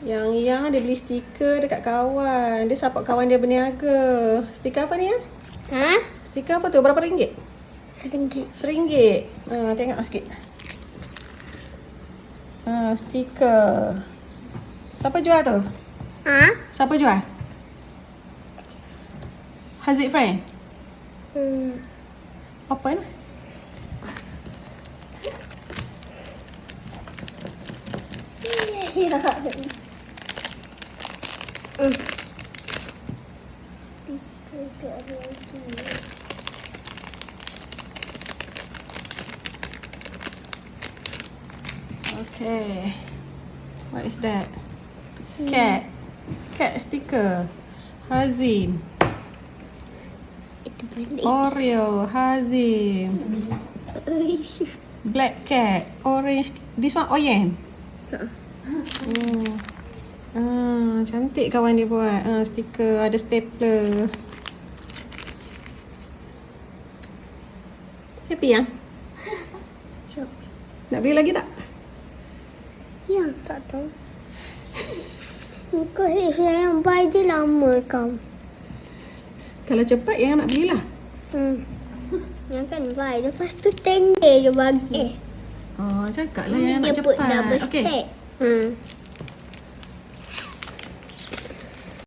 Yang dia beli stiker dekat kawan. Dia support kawan dia berniaga. Stiker apa ni ya? Ha? Stiker apa tu? Berapa ringgit? RM1. RM1. Tengok sikit. Stiker. Siapa jual tu? Ha? Siapa jual? Haziq friend? Open. Ya. Stiker ada lagi. Okay. What is that? Cat. Cat sticker. Hazim. Itu balik. Oreo. Hazim. Black cat. Orange. This one Oyen. Cantik kawan dia buat. Stiker. Ada stapler. Happy yang? Siap. Nak beli lagi tak? Ya, tak tahu. Kau saya yang buy je lama kau. Kalau cepat yang nak belilah. Yang kan buy. Lepas tu 10 day je bagi. Cakap lah yang nak Dia put cepat. double Okay. stack.